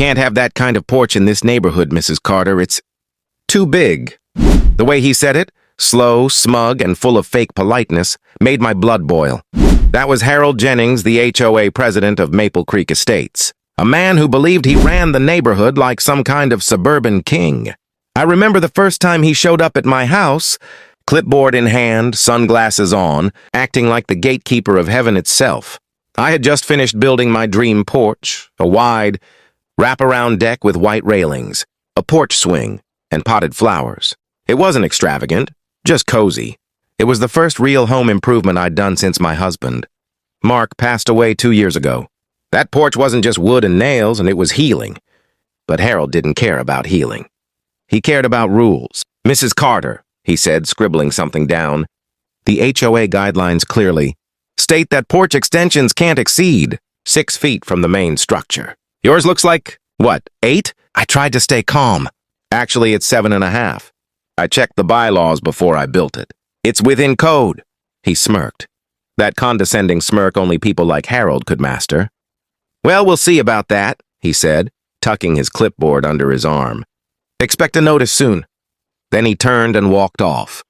can't have that kind of porch in this neighborhood, Mrs. Carter. It's too big." The way he said it, slow, smug, and full of fake politeness, made my blood boil. That was Harold Jennings, the HOA president of Maple Creek Estates. A man who believed he ran the neighborhood like some kind of suburban king. I remember the first time he showed up at my house, clipboard in hand, sunglasses on, acting like the gatekeeper of heaven itself. I had just finished building my dream porch, a wide, wraparound deck with white railings, a porch swing, and potted flowers. It wasn't extravagant, just cozy. It was the first real home improvement I'd done since my husband. Mark passed away 2 years ago. That porch wasn't just wood and nails, and it was healing. But Harold didn't care about healing. He cared about rules. "Mrs. Carter," he said, scribbling something down. "The HOA guidelines clearly state that porch extensions can't exceed 6 feet from the main structure. Yours looks like, what, 8? I tried to stay calm. Actually, it's 7.5. I checked the bylaws before I built it. It's within code." He smirked. That condescending smirk only people like Harold could master. "Well, we'll see about that," he said, tucking his clipboard under his arm. "Expect a notice soon." Then he turned and walked off,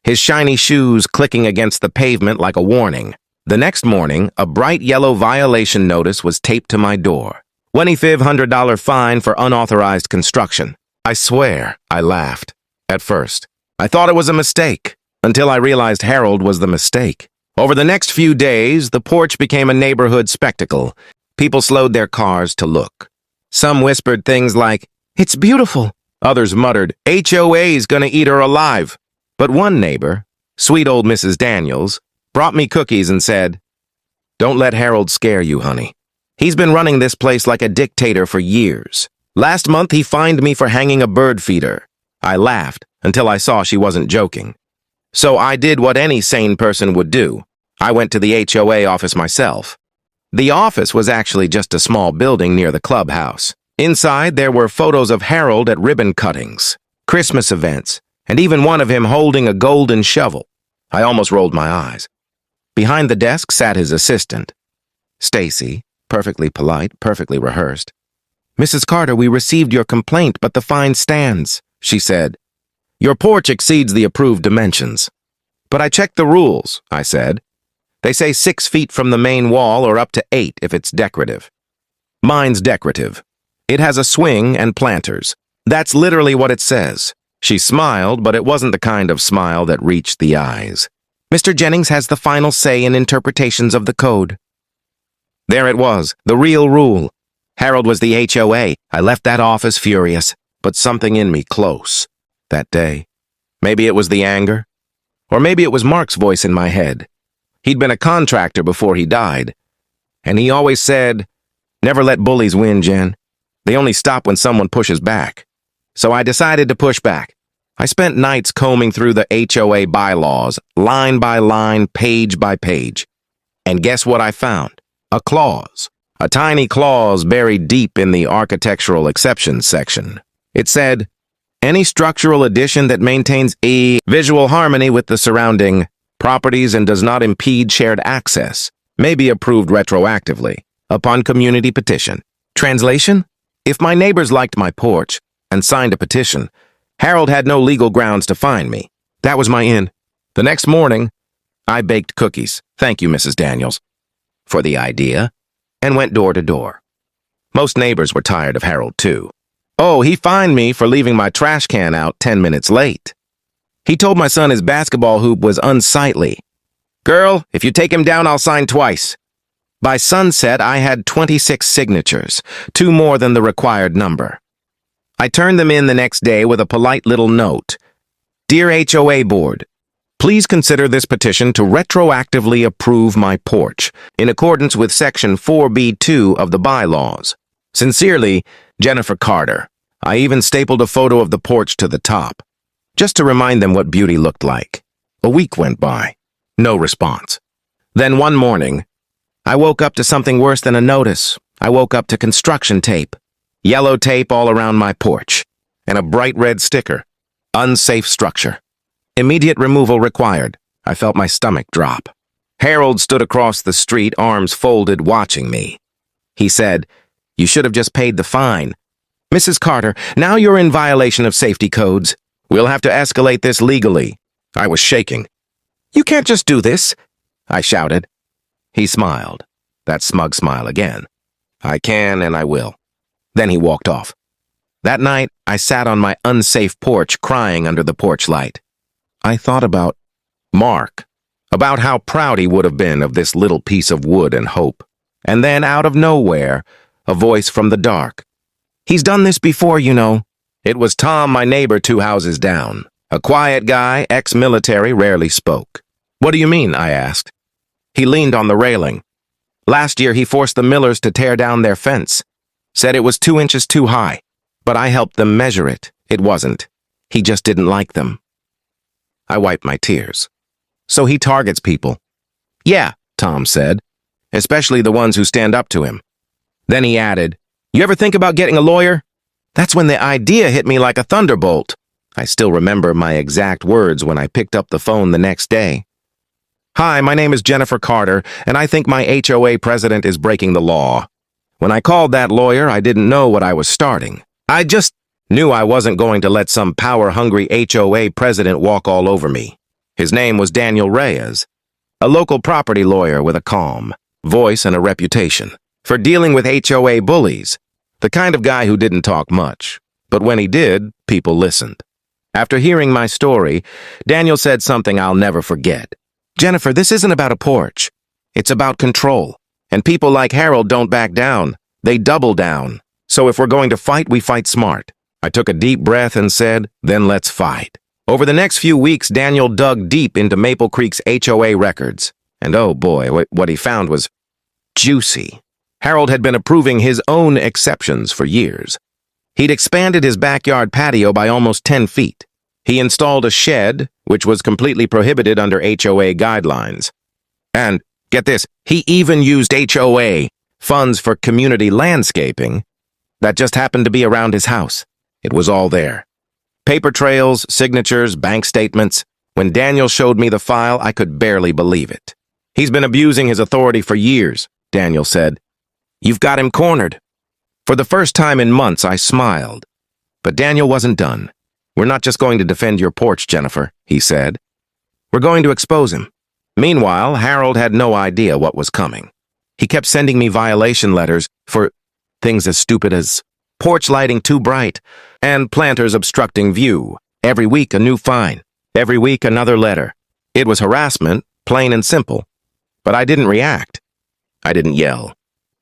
his shiny shoes clicking against the pavement like a warning. The next morning, a bright yellow violation notice was taped to my door. $2,500 fine for unauthorized construction. I swear, I laughed. At first, I thought it was a mistake, until I realized Harold was the mistake. Over the next few days, the porch became a neighborhood spectacle. People slowed their cars to look. Some whispered things like, "It's beautiful." Others muttered, "HOA's gonna eat her alive." But one neighbor, sweet old Mrs. Daniels, brought me cookies and said, "Don't let Harold scare you, honey. He's been running this place like a dictator for years. Last month, he fined me for hanging a bird feeder." I laughed until I saw she wasn't joking. So I did what any sane person would do. I went to the HOA office myself. The office was actually just a small building near the clubhouse. Inside, there were photos of Harold at ribbon cuttings, Christmas events, and even one of him holding a golden shovel. I almost rolled my eyes. Behind the desk sat his assistant, Stacy, perfectly polite, perfectly rehearsed. "Mrs. Carter, we received your complaint, but the fine stands," she said. "Your porch exceeds the approved dimensions." "But I checked the rules," I said. "They say 6 feet from the main wall or up to 8 if it's decorative." "Mine's decorative. It has a swing and planters. That's literally what it says." She smiled, but it wasn't the kind of smile that reached the eyes. "Mr. Jennings has the final say in interpretations of the code." There it was, the real rule. Harold was the HOA. I left that office furious, but something in me close. That day. Maybe it was the anger, or maybe it was Mark's voice in my head. He'd been a contractor before he died, and he always said, "Never let bullies win, Jen. They only stop when someone pushes back." So I decided to push back. I spent nights combing through the HOA bylaws, line by line, page by page. And guess what I found? A clause. A tiny clause buried deep in the architectural exceptions section. It said, "Any structural addition that maintains a visual harmony with the surrounding properties and does not impede shared access may be approved retroactively upon community petition." Translation? If my neighbors liked my porch and signed a petition, Harold had no legal grounds to fine me. That was my in. The next morning, I baked cookies, thank you, Mrs. Daniels, for the idea, and went door to door. Most neighbors were tired of Harold, too. Oh, he fined me for leaving my trash can out 10 minutes late. He told my son his basketball hoop was unsightly. "Girl, if you take him down, I'll sign twice." By sunset, I had 26 signatures, 2 more than the required number. I turned them in the next day with a polite little note. "Dear HOA Board, please consider this petition to retroactively approve my porch in accordance with Section 4B2 of the bylaws. Sincerely, Jennifer Carter." I even stapled a photo of the porch to the top, just to remind them what beauty looked like. A week went by. No response. Then one morning, I woke up to something worse than a notice. I woke up to construction tape. Yellow tape all around my porch. And a bright red sticker. Unsafe structure. Immediate removal required. I felt my stomach drop. Harold stood across the street, arms folded, watching me. He said, "You should have just paid the fine. Mrs. Carter, now you're in violation of safety codes. We'll have to escalate this legally. I was shaking. You can't just do this, I shouted. He smiled, that smug smile again. I can and I will. Then he walked off. That night, I sat on my unsafe porch crying under the porch light. I thought about Mark, about how proud he would have been of this little piece of wood and hope. And then, out of nowhere, a voice from the dark. He's done this before, you know. It was Tom, my neighbor 2 houses down. A quiet guy, ex-military, rarely spoke. What do you mean? I asked. He leaned on the railing. Last year, he forced the Millers to tear down their fence. Said it was 2 inches too high. But I helped them measure it. It wasn't. He just didn't like them. I wiped my tears. So he targets people. Yeah, Tom said. Especially the ones who stand up to him. Then he added, You ever think about getting a lawyer? That's when the idea hit me like a thunderbolt. I still remember my exact words when I picked up the phone the next day. Hi, my name is Jennifer Carter, and I think my HOA president is breaking the law. When I called that lawyer, I didn't know what I was starting. I just knew I wasn't going to let some power-hungry HOA president walk all over me. His name was Daniel Reyes, a local property lawyer with a calm voice and a reputation for dealing with HOA bullies, the kind of guy who didn't talk much. But when he did, people listened. After hearing my story, Daniel said something I'll never forget. Jennifer, this isn't about a porch. It's about control. And people like Harold don't back down. They double down. So if we're going to fight, we fight smart. I took a deep breath and said, then let's fight. Over the next few weeks, Daniel dug deep into Maple Creek's HOA records. And oh boy, what he found was juicy. Harold had been approving his own exceptions for years. He'd expanded his backyard patio by almost 10 feet. He installed a shed, which was completely prohibited under HOA guidelines. And, get this, he even used HOA funds for community landscaping that just happened to be around his house. It was all there. Paper trails, signatures, bank statements. When Daniel showed me the file, I could barely believe it. He's been abusing his authority for years, Daniel said. You've got him cornered. For the first time in months, I smiled. But Daniel wasn't done. We're not just going to defend your porch, Jennifer, he said. We're going to expose him. Meanwhile, Harold had no idea what was coming. He kept sending me violation letters for things as stupid as porch lighting too bright and planters obstructing view. Every week, a new fine. Every week, another letter. It was harassment, plain and simple. But I didn't react. I didn't yell.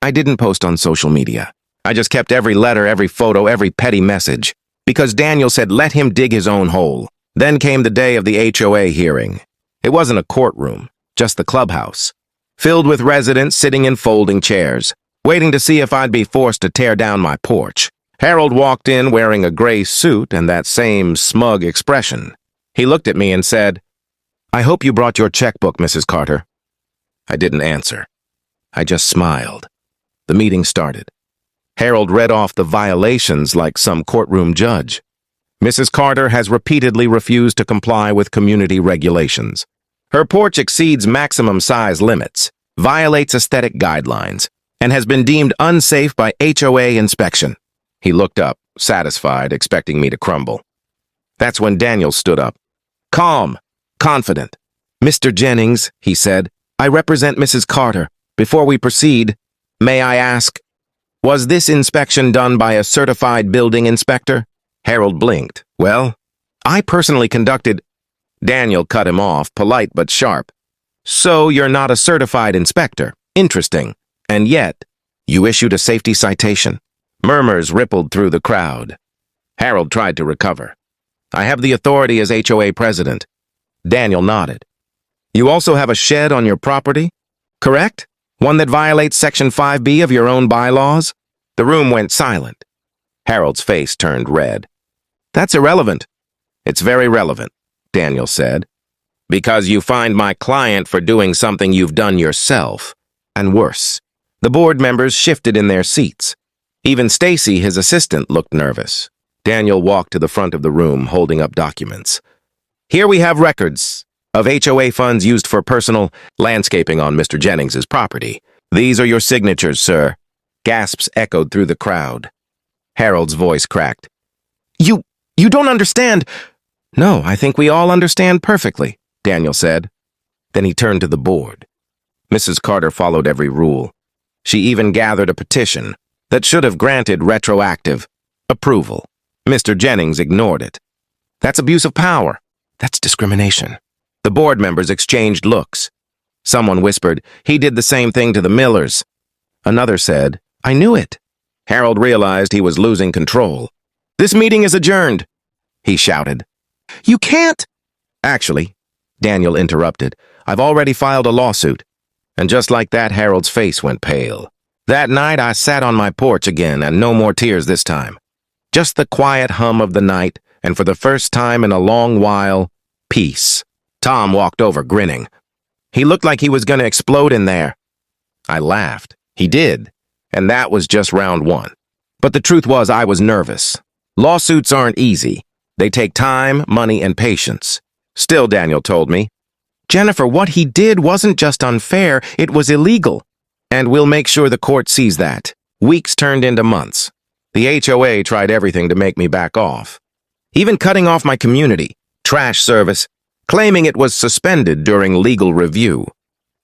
I didn't post on social media. I just kept every letter, every photo, every petty message. Because Daniel said let him dig his own hole. Then came the day of the HOA hearing. It wasn't a courtroom, just the clubhouse, filled with residents sitting in folding chairs, waiting to see if I'd be forced to tear down my porch. Harold walked in wearing a gray suit and that same smug expression. He looked at me and said, I hope you brought your checkbook, Mrs. Carter. I didn't answer. I just smiled. The meeting started. Harold read off the violations like some courtroom judge. Mrs. Carter has repeatedly refused to comply with community regulations. Her porch exceeds maximum size limits, violates aesthetic guidelines, and has been deemed unsafe by HOA inspection. He looked up, satisfied, expecting me to crumble. That's when Daniel stood up. Calm, confident. Mr. Jennings, he said, I represent Mrs. Carter. Before we proceed, may I ask, was this inspection done by a certified building inspector? Harold blinked. Well, I personally conducted... Daniel cut him off, polite but sharp. So you're not a certified inspector. Interesting. And yet, you issued a safety citation. Murmurs rippled through the crowd. Harold tried to recover. I have the authority as HOA president. Daniel nodded. You also have a shed on your property? Correct? One that violates Section 5B of your own bylaws? The room went silent. Harold's face turned red. That's irrelevant. It's very relevant, Daniel said. Because you fined my client for doing something you've done yourself. And worse. The board members shifted in their seats. Even Stacy, his assistant, looked nervous. Daniel walked to the front of the room, holding up documents. Here we have records of HOA funds used for personal landscaping on Mr. Jennings's property. These are your signatures, sir. Gasps echoed through the crowd. Harold's voice cracked. You don't understand. No, I think we all understand perfectly, Daniel said. Then he turned to the board. Mrs. Carter followed every rule. She even gathered a petition that should have granted retroactive approval. Mr. Jennings ignored it. That's abuse of power. That's discrimination. The board members exchanged looks. Someone whispered, he did the same thing to the Millers. Another said, I knew it. Harold realized he was losing control. This meeting is adjourned, he shouted. You can't. Actually, Daniel interrupted, I've already filed a lawsuit. And just like that, Harold's face went pale. That night, I sat on my porch again, and no more tears this time. Just the quiet hum of the night, and for the first time in a long while, peace. Tom walked over, grinning. He looked like he was going to explode in there. I laughed. He did. And that was just round one. But the truth was I was nervous. Lawsuits aren't easy. They take time, money, and patience. Still, Daniel told me, Jennifer, what he did wasn't just unfair, it was illegal. And we'll make sure the court sees that. Weeks turned into months. The HOA tried everything to make me back off. Even cutting off my community, trash service, claiming it was suspended during legal review.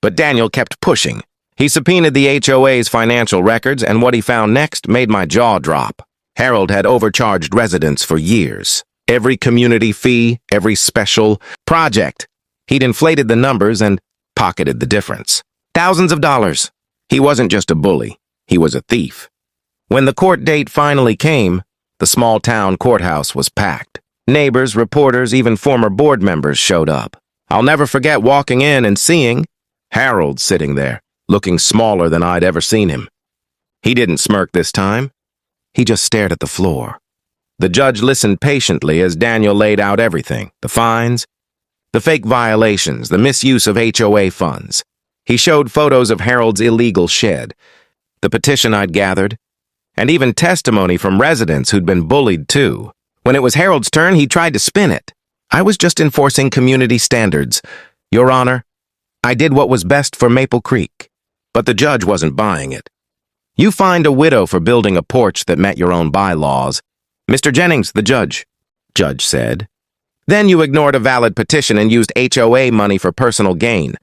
But Daniel kept pushing. He subpoenaed the HOA's financial records, and what he found next made my jaw drop. Harold had overcharged residents for years. Every community fee, every special project. He'd inflated the numbers and pocketed the difference. Thousands of dollars. He wasn't just a bully. He was a thief. When the court date finally came, the small-town courthouse was packed. Neighbors, reporters, even former board members showed up. I'll never forget walking in and seeing Harold sitting there, looking smaller than I'd ever seen him. He didn't smirk this time. He just stared at the floor. The judge listened patiently as Daniel laid out everything, the fines, the fake violations, the misuse of HOA funds. He showed photos of Harold's illegal shed, the petition I'd gathered, and even testimony from residents who'd been bullied too. When it was Harold's turn, he tried to spin it. I was just enforcing community standards. Your Honor, I did what was best for Maple Creek. But the judge wasn't buying it. You fined a widow for building a porch that met your own bylaws. Mr. Jennings, the judge said. Then you ignored a valid petition and used HOA money for personal gain.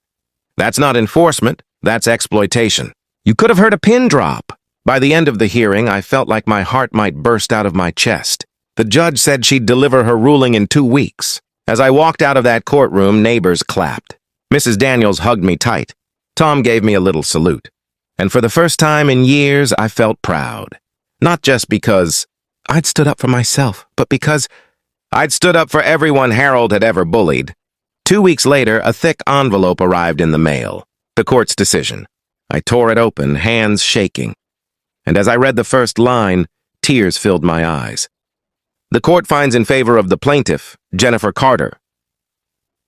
That's not enforcement, that's exploitation. You could have heard a pin drop. By the end of the hearing, I felt like my heart might burst out of my chest. The judge said she'd deliver her ruling in 2 weeks. As I walked out of that courtroom, neighbors clapped. Mrs. Daniels hugged me tight. Tom gave me a little salute. And for the first time in years, I felt proud. Not just because I'd stood up for myself, but because I'd stood up for everyone Harold had ever bullied. 2 weeks later, a thick envelope arrived in the mail. The court's decision. I tore it open, hands shaking. And as I read the first line, tears filled my eyes. The court finds in favor of the plaintiff, Jennifer Carter.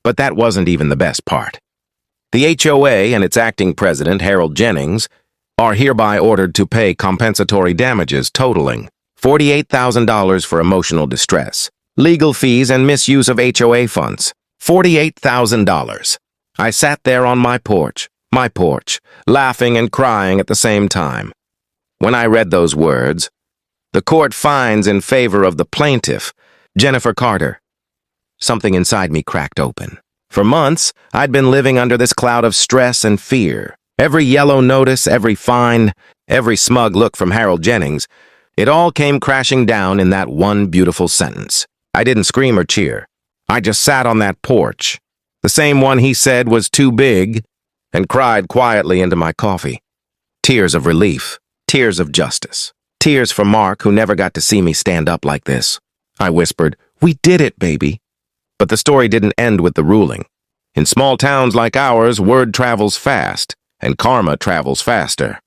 But that wasn't even the best part. The HOA and its acting president, Harold Jennings, are hereby ordered to pay compensatory damages totaling $48,000 for emotional distress, legal fees, and misuse of HOA funds. $48,000. I sat there on my porch, laughing and crying at the same time. When I read those words, the court finds in favor of the plaintiff, Jennifer Carter. Something inside me cracked open. For months, I'd been living under this cloud of stress and fear. Every yellow notice, every fine, every smug look from Harold Jennings, it all came crashing down in that one beautiful sentence. I didn't scream or cheer. I just sat on that porch, the same one he said was too big, and cried quietly into my coffee. Tears of relief, tears of justice, tears for Mark, who never got to see me stand up like this. I whispered, "We did it, baby." But the story didn't end with the ruling. In small towns like ours, word travels fast, and karma travels faster.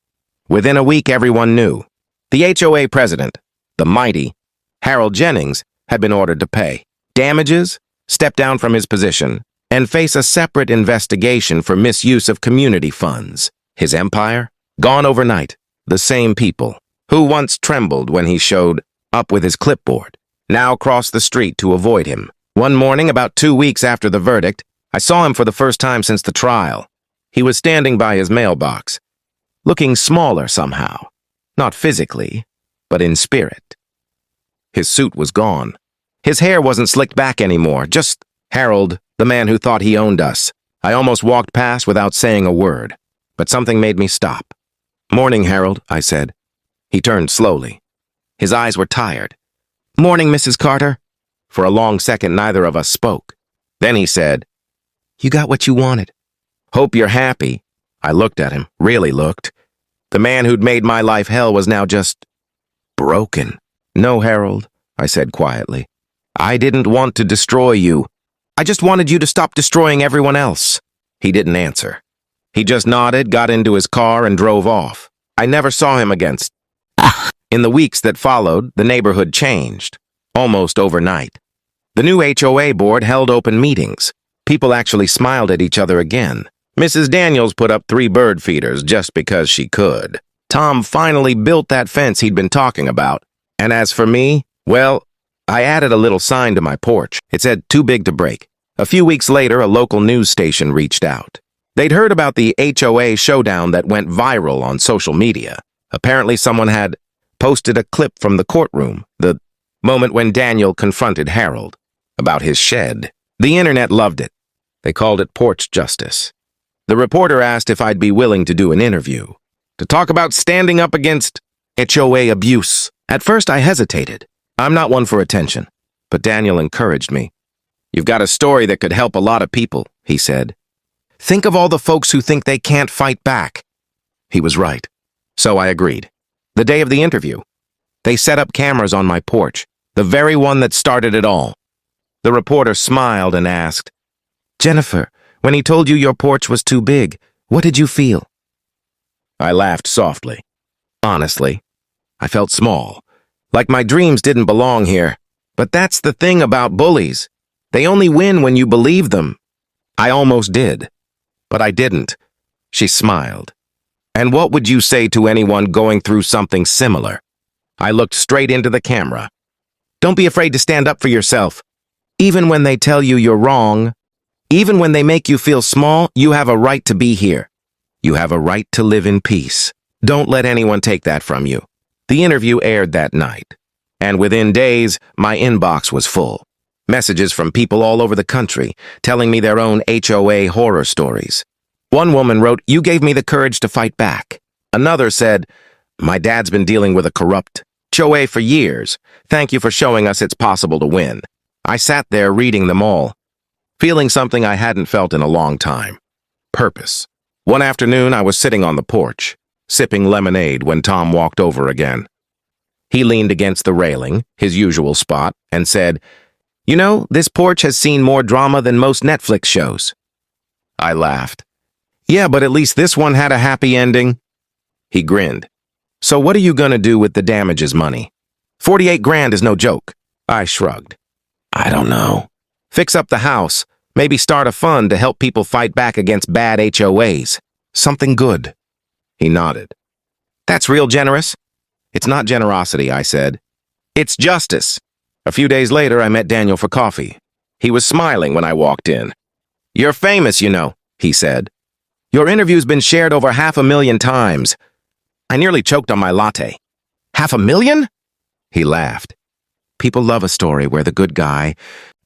Within a week, everyone knew. The HOA president, the mighty Harold Jennings, had been ordered to pay damages, step down from his position, and face a separate investigation for misuse of community funds. His empire? Gone overnight. The same people, who once trembled when he showed up with his clipboard, now crossed the street to avoid him. One morning, about 2 weeks after the verdict, I saw him for the first time since the trial. He was standing by his mailbox, looking smaller somehow. Not physically, but in spirit. His suit was gone. His hair wasn't slicked back anymore, just Harold, the man who thought he owned us. I almost walked past without saying a word, but something made me stop. "Morning, Harold," I said. He turned slowly. His eyes were tired. "Morning, Mrs. Carter." For a long second, neither of us spoke. Then he said, "You got what you wanted. Hope you're happy." I looked at him, really looked. The man who'd made my life hell was now just broken. "No, Harold," I said quietly. "I didn't want to destroy you. I just wanted you to stop destroying everyone else." He didn't answer. He just nodded, got into his car, and drove off. I never saw him again. In the weeks that followed, the neighborhood changed, almost overnight. The new HOA board held open meetings. People actually smiled at each other again. Mrs. Daniels put up 3 bird feeders just because she could. Tom finally built that fence he'd been talking about. And as for me, well, I added a little sign to my porch. It said, "Too big to break." A few weeks later, a local news station reached out. They'd heard about the HOA showdown that went viral on social media. Apparently someone had posted a clip from the courtroom, the moment when Daniel confronted Harold about his shed. The internet loved it. They called it porch justice. The reporter asked if I'd be willing to do an interview, to talk about standing up against HOA abuse. At first I hesitated. I'm not one for attention, but Daniel encouraged me. "You've got a story that could help a lot of people," he said. "Think of all the folks who think they can't fight back." He was right. So I agreed. The day of the interview, they set up cameras on my porch, the very one that started it all. The reporter smiled and asked, "Jennifer, when he told you your porch was too big, what did you feel?" I laughed softly. Honestly, I felt small, like my dreams didn't belong here. But that's the thing about bullies. They only win when you believe them. I almost did, but I didn't. She smiled. "And what would you say to anyone going through something similar?" I looked straight into the camera. "Don't be afraid to stand up for yourself. Even when they tell you you're wrong, even when they make you feel small, you have a right to be here. You have a right to live in peace. Don't let anyone take that from you." The interview aired that night, and within days, my inbox was full. Messages from people all over the country telling me their own HOA horror stories. One woman wrote, "You gave me the courage to fight back." Another said, "My dad's been dealing with a corrupt HOA for years. Thank you for showing us it's possible to win." I sat there reading them all, feeling something I hadn't felt in a long time. Purpose. One afternoon, I was sitting on the porch, sipping lemonade when Tom walked over again. He leaned against the railing, his usual spot, and said, "You know, this porch has seen more drama than most Netflix shows." I laughed. "Yeah, but at least this one had a happy ending." He grinned. "So what are you gonna do with the damages money? 48 grand is no joke." I shrugged. "I don't know. Fix up the house, maybe start a fund to help people fight back against bad HOAs. Something good." He nodded. "That's real generous." "It's not generosity," I said. "It's justice." A few days later, I met Daniel for coffee. He was smiling when I walked in. "You're famous, you know," he said. "Your interview's been shared over 500,000 times." I nearly choked on my latte. 500,000? He laughed. "People love a story where the good guy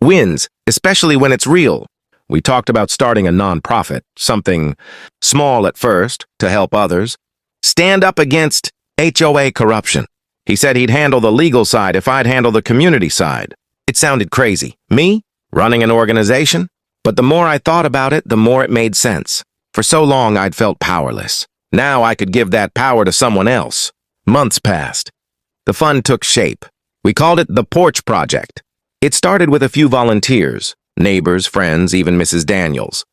wins, especially when it's real." We talked about starting a nonprofit, something small at first, to help others. Stand up against HOA corruption. He said he'd handle the legal side if I'd handle the community side. It sounded crazy. Me? Running an organization? But the more I thought about it, the more it made sense. For so long, I'd felt powerless. Now I could give that power to someone else. Months passed. The fund took shape. We called it the Porch Project. It started with a few volunteers, neighbors, friends, even Mrs. Daniels.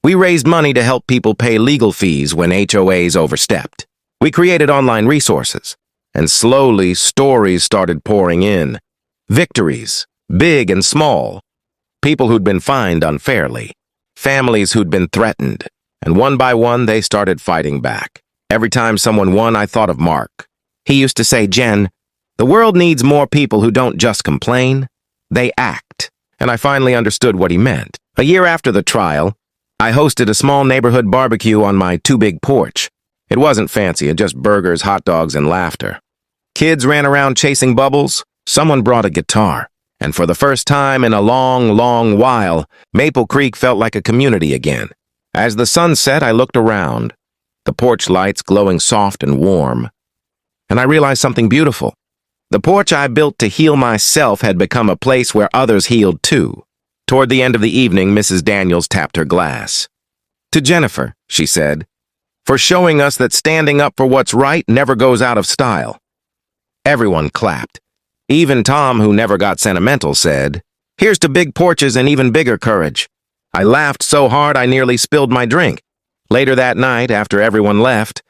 We raised money to help people pay legal fees when HOAs overstepped. We created online resources, and slowly stories started pouring in. Victories, big and small. People who'd been fined unfairly. Families who'd been threatened. And one by one, they started fighting back. Every time someone won, I thought of Mark. He used to say, "Jen, the world needs more people who don't just complain, they act." And I finally understood what he meant. A year after the trial, I hosted a small neighborhood barbecue on my too big porch. It wasn't fancy, just burgers, hot dogs, and laughter. Kids ran around chasing bubbles, Someone brought a guitar, and for the first time in a long, long while, Maple Creek felt like a community again. As the sun set, I looked around, the porch lights glowing soft and warm, and I realized something beautiful. The porch I built to heal myself had become a place where others healed too. Toward the end of the evening, Mrs. Daniels tapped her glass. "To Jennifer," she said, "for showing us that standing up for what's right never goes out of style." Everyone clapped. Even Tom, who never got sentimental, said, "Here's to big porches and even bigger courage." I laughed so hard I nearly spilled my drink. Later that night, after everyone left,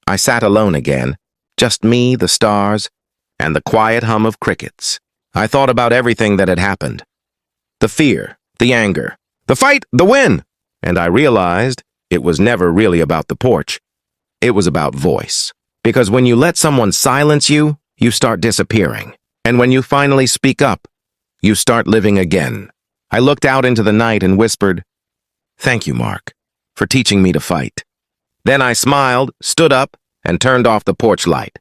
I sat alone again. Just me, the stars, and the quiet hum of crickets. I thought about everything that had happened. The fear, the anger, the fight, the win. And I realized it was never really about the porch. It was about voice. Because when you let someone silence you, you start disappearing. And when you finally speak up, you start living again. I looked out into the night and whispered, "Thank you, Mark, for teaching me to fight." Then I smiled, stood up, and turned off the porch light,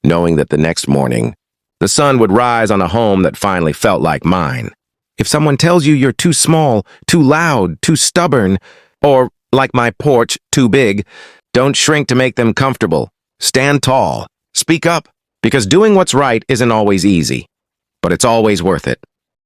knowing that the next morning, the sun would rise on a home that finally felt like mine. If someone tells you you're too small, too loud, too stubborn, or, like my porch, too big, don't shrink to make them comfortable. Stand tall. Speak up, because doing what's right isn't always easy, but it's always worth it.